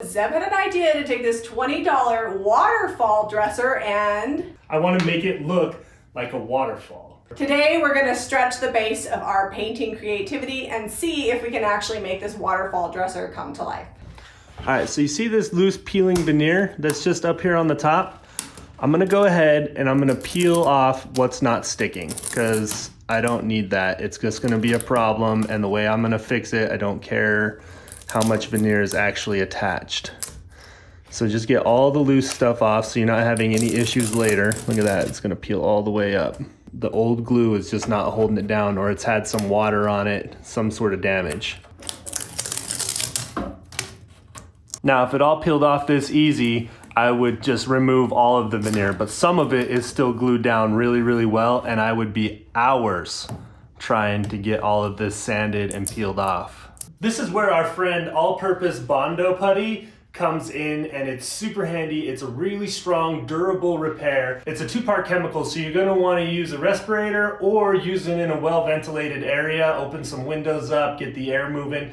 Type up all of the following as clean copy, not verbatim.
Zeb had an idea to take this $20 waterfall dresser and I want to make it look like a waterfall. Today we're going to stretch the base of our painting creativity and see if we can actually make this waterfall dresser come to life. All right, so you see this loose peeling veneer that's just up here on the top? I'm gonna go ahead and I'm gonna peel off what's not sticking because I don't need that. It's just gonna be a problem, and the way I'm gonna fix it, I don't care how much veneer is actually attached. So just get all the loose stuff off so you're not having any issues later. Look at that, it's gonna peel all the way up. The old glue is just not holding it down, or it's had some water on it, some sort of damage. Now, if it all peeled off this easy, I would just remove all of the veneer, but some of it is still glued down really, really well, and I would be hours trying to get all of this sanded and peeled off. This is where our friend all-purpose Bondo putty comes in, and it's super handy. It's a really strong, durable repair. It's a two-part chemical, so you're gonna wanna use a respirator or use it in a well-ventilated area, open some windows up, get the air moving.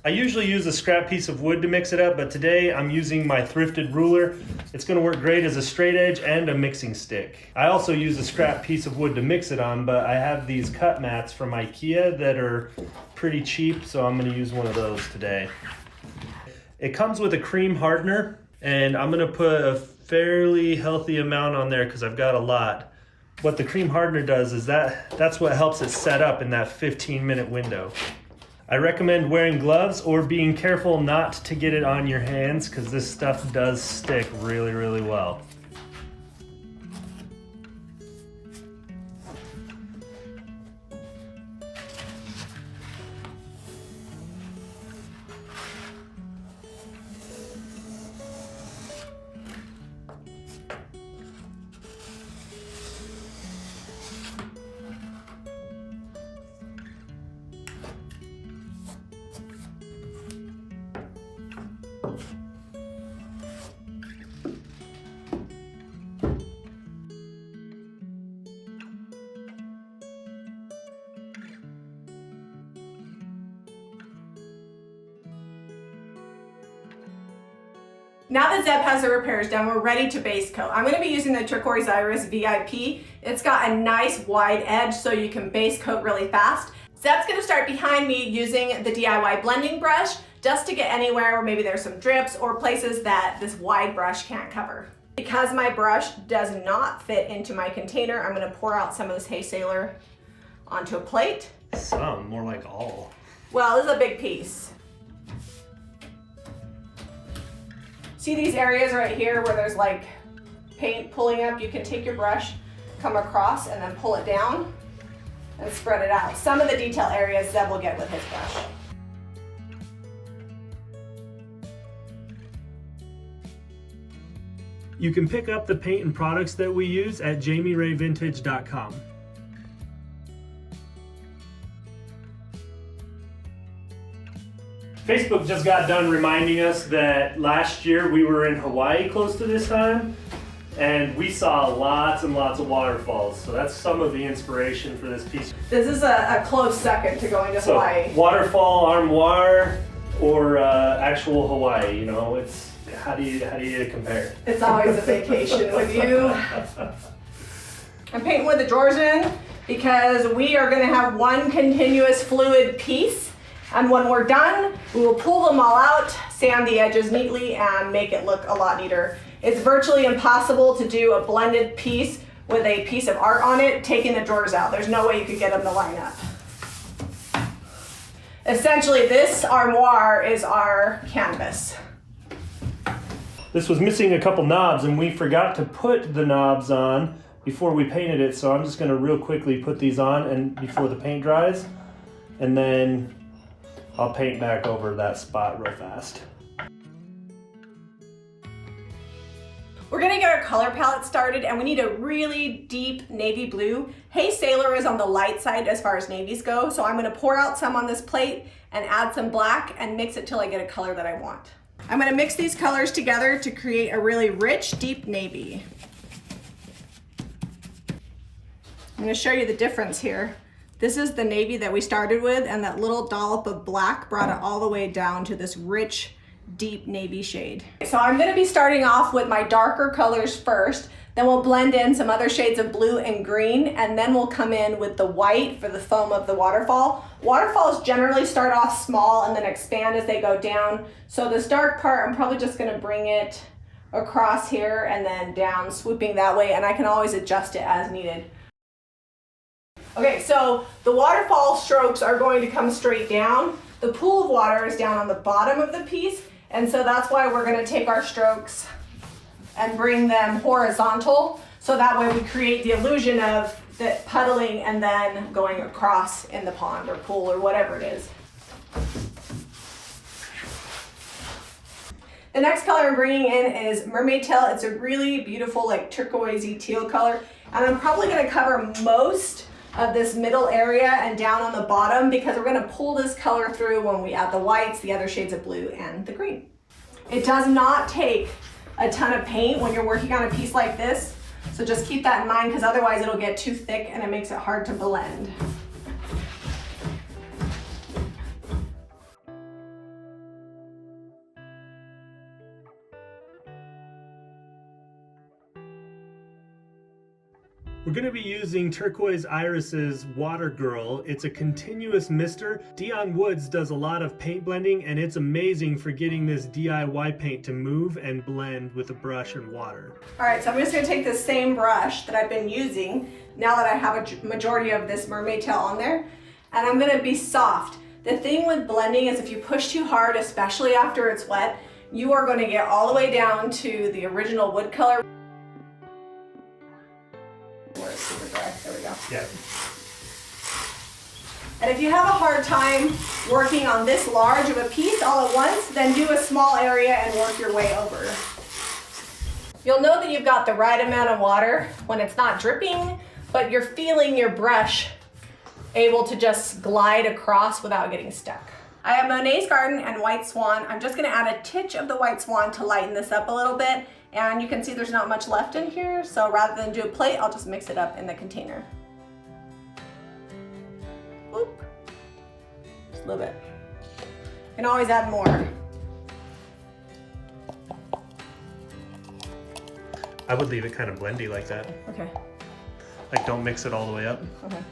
I usually use a scrap piece of wood to mix it up, but today I'm using my thrifted ruler. It's gonna work great as a straight edge and a mixing stick. I also use a scrap piece of wood to mix it on, but I have these cut mats from IKEA that are pretty cheap, so I'm gonna use one of those today. It comes with a cream hardener, and I'm gonna put a fairly healthy amount on there because I've got a lot. What the cream hardener does is that's what helps it set up in that 15-minute window. I recommend wearing gloves or being careful not to get it on your hands because this stuff does stick really, really well. Now that Zeb has the repairs done, we're ready to base coat. I'm gonna be using the Turquoise Iris VIP. It's got a nice wide edge so you can base coat really fast. Zeb's gonna start behind me using the DIY blending brush just to get anywhere where maybe there's some drips or places that this wide brush can't cover. Because my brush does not fit into my container, I'm gonna pour out some of this Hay Sailor onto a plate. Some, more like all. Well, this is a big piece. See these areas right here where there's like paint pulling up? You can take your brush, come across, and then pull it down and spread it out. Some of the detail areas Zeb will get with his brush. You can pick up the paint and products that we use at JamiRayVintage.com. Facebook just got done reminding us that last year we were in Hawaii close to this time, and we saw lots and lots of waterfalls. So that's some of the inspiration for this piece. This is a close second to going to Hawaii. Waterfall Armoire or actual Hawaii, you know, it's how do you compare? It's always a vacation with you. I'm painting with the drawers in because we are gonna have one continuous fluid piece. And when we're done, we will pull them all out, sand the edges neatly, and make it look a lot neater. It's virtually impossible to do a blended piece with a piece of art on it, taking the drawers out. There's no way you could get them to line up. Essentially, this armoire is our canvas. This was missing a couple knobs, and we forgot to put the knobs on before we painted it, so I'm just gonna real quickly put these on and before the paint dries, and then I'll paint back over that spot real fast. We're gonna get our color palette started, and we need a really deep navy blue. Hay Sailor is on the light side as far as navies go, so I'm gonna pour out some on this plate and add some black and mix it till I get a color that I want. I'm gonna mix these colors together to create a really rich, deep navy. I'm gonna show you the difference here. This is the navy that we started with, and that little dollop of black brought it all the way down to this rich deep navy shade. So I'm gonna be starting off with my darker colors first, then we'll blend in some other shades of blue and green, and then we'll come in with the white for the foam of the waterfall. Waterfalls generally start off small and then expand as they go down. So this dark part, I'm probably just gonna bring it across here and then down, swooping that way, and I can always adjust it as needed. Okay, so the waterfall strokes are going to come straight down. The pool of water is down on the bottom of the piece, and so that's why we're gonna take our strokes and bring them horizontal, so that way we create the illusion of the puddling and then going across in the pond or pool or whatever it is. The next color I'm bringing in is Mermaid Tail. It's a really beautiful like turquoisey teal color, and I'm probably gonna cover most of this middle area and down on the bottom because we're gonna pull this color through when we add the whites, the other shades of blue, and the green. It does not take a ton of paint when you're working on a piece like this, so just keep that in mind because otherwise it'll get too thick and it makes it hard to blend. We're going to be using Turquoise Iris's Water Girl. It's a continuous mister. Dion Woods does a lot of paint blending, and it's amazing for getting this DIY paint to move and blend with a brush and water. All right, so I'm just going to take the same brush that I've been using now that I have a majority of this mermaid tail on there, and I'm going to be soft. The thing with blending is if you push too hard, especially after it's wet, you are going to get all the way down to the original wood color. Where it's super dry. There we go. Yeah. And if you have a hard time working on this large of a piece all at once, then do a small area and work your way over. You'll know that you've got the right amount of water when it's not dripping, but you're feeling your brush able to just glide across without getting stuck. I have Monet's Garden and White Swan. I'm just gonna add a titch of the White Swan to lighten this up a little bit. And you can see there's not much left in here, so rather than do a plate, I'll just mix it up in the container. Oop. Just a little bit. You can always add more. I would leave it kind of blendy like that. Okay. Like don't mix it all the way up. Okay.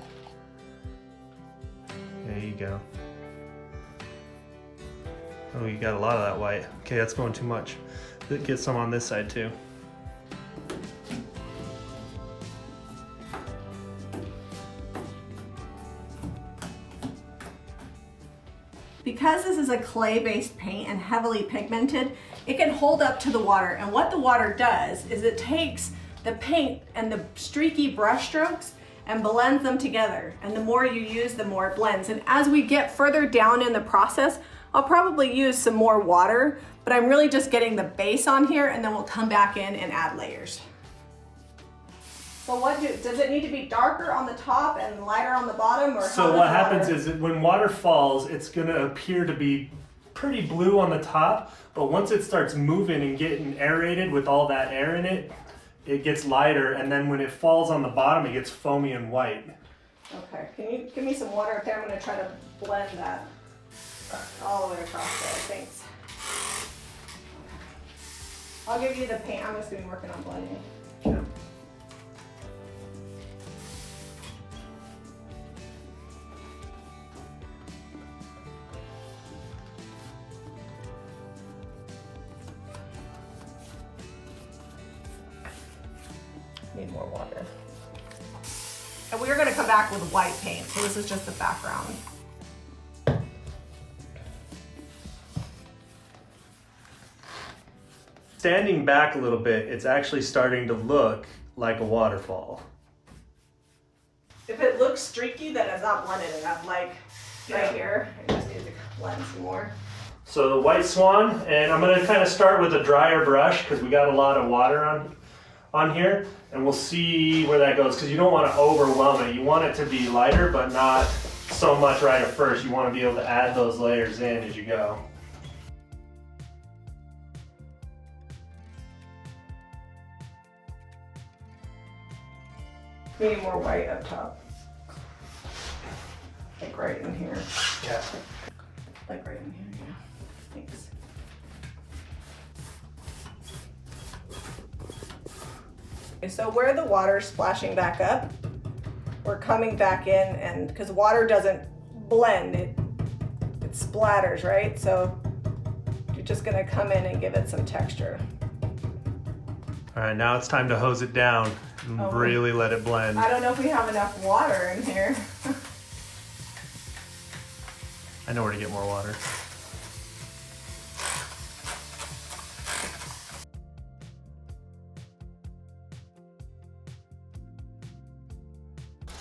There you go. Oh, you got a lot of that white. Okay, that's going too much. Get some on this side too. Because this is a clay-based paint and heavily pigmented, it can hold up to the water. And what the water does is it takes the paint and the streaky brush strokes and blends them together. And the more you use, the more it blends. And as we get further down in the process, I'll probably use some more water, but I'm really just getting the base on here, and then we'll come back in and add layers. So does it need to be darker on the top and lighter on the bottom? Or so what happens is that when water falls, it's gonna appear to be pretty blue on the top, but once it starts moving and getting aerated with all that air in it, it gets lighter, and then when it falls on the bottom, it gets foamy and white. Okay, can you give me some water up there? I'm gonna try to blend that all the way across there, thanks. I'll give you the paint, I'm just gonna be working on blending. Yeah. Need more water. And we're gonna come back with white paint, so this is just the background. Standing back a little bit, it's actually starting to look like a waterfall. If it looks streaky, then it's not blended enough, like right here. I just need to blend some more. So the White Swan, and I'm gonna kind of start with a drier brush because we got a lot of water on here, and we'll see where that goes because you don't want to overwhelm it. You want it to be lighter, but not so much right at first. You want to be able to add those layers in as you go. Need more white up top. Like right in here. Yeah. Like right in here, yeah. Thanks. So where the water's splashing back up, we're coming back in, and because water doesn't blend, it splatters, right? So you're just gonna come in and give it some texture. All right, now it's time to hose it down and really let it blend. I don't know if we have enough water in here. I know where to get more water.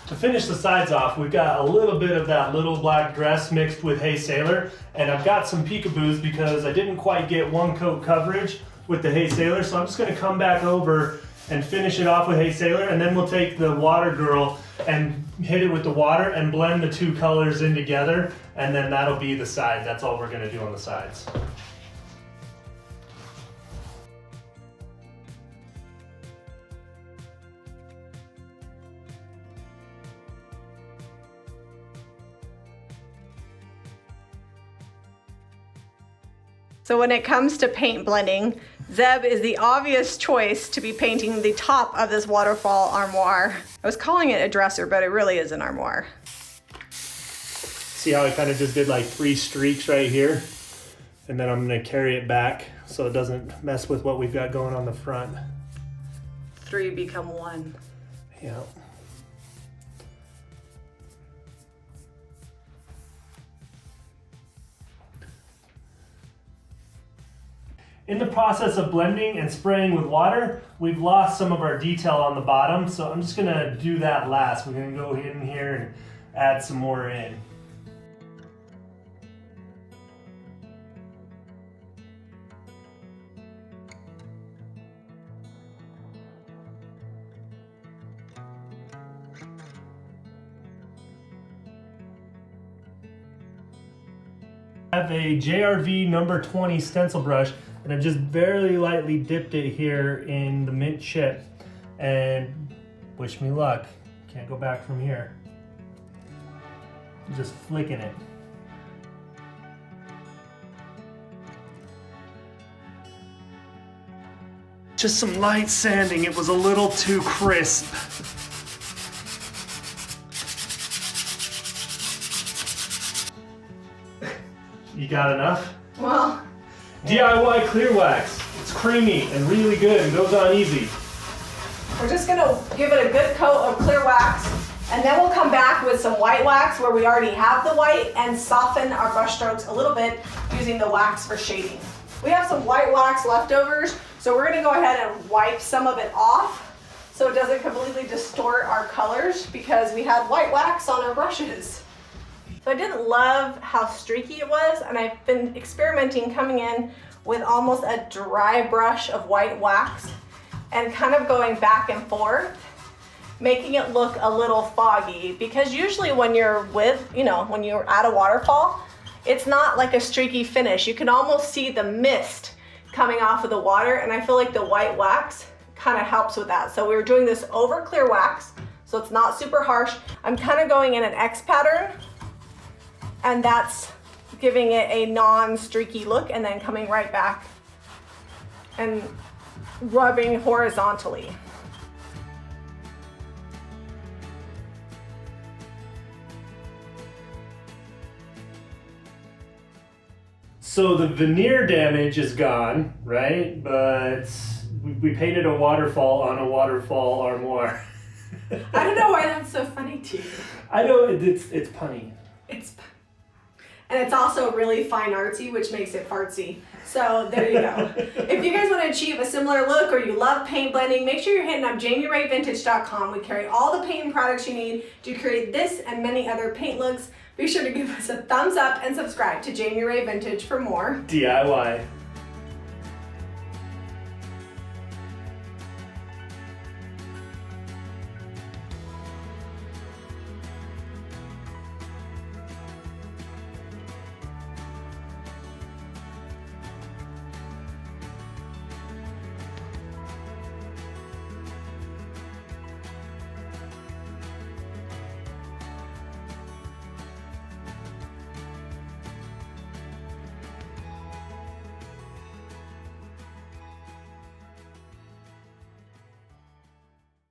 To finish the sides off, we've got a little bit of that little black dress mixed with Hay Sailor, and I've got some peekaboos because I didn't quite get one coat coverage with the Hay Sailor, so I'm just gonna come back over and finish it off with Hay Sailor, and then we'll take the Water Girl and hit it with the water and blend the two colors in together, and then that'll be the side. That's all we're gonna do on the sides. So when it comes to paint blending, Zeb is the obvious choice to be painting the top of this Waterfall Armoire. I was calling it a dresser, but it really is an armoire. See how I kind of just did like 3 streaks right here? And then I'm gonna carry it back so it doesn't mess with what we've got going on the front. 3 become 1. Yeah. In the process of blending and spraying with water, we've lost some of our detail on the bottom, so I'm just gonna do that last. We're gonna go in here and add some more in. I have a JRV number 20 stencil brush, and I've just very lightly dipped it here in the mint chip, and wish me luck. Can't go back from here. Just flicking it. Just some light sanding. It was a little too crisp. You got enough? Well, DIY clear wax. It's creamy and really good and goes on easy. we're just gonna give it a good coat of clear wax, and then we'll come back with some white wax where we already have the white and soften our brush strokes a little bit using the wax for shading. We have some white wax leftovers, so we're gonna go ahead and wipe some of it off so it doesn't completely distort our colors because we had white wax on our brushes. So I didn't love how streaky it was, and I've been experimenting coming in with almost a dry brush of white wax and kind of going back and forth, making it look a little foggy, because usually when you're when you're at a waterfall, it's not like a streaky finish. You can almost see the mist coming off of the water, and I feel like the white wax kind of helps with that. So we were doing this over clear wax, so it's not super harsh. I'm kind of going in an X pattern, and that's giving it a non-streaky look, and then coming right back and rubbing horizontally. So the veneer damage is gone, right? But we painted a waterfall on a Waterfall Armoire. I don't know why that's so funny to you. I know, it's punny. And it's also really fine artsy, which makes it fartsy. So there you go. If you guys want to achieve a similar look, or you love paint blending, make sure you're hitting up JamiRayVintage.com. We carry all the paint and products you need to create this and many other paint looks. Be sure to give us a thumbs up and subscribe to Jami Ray Vintage for more DIY.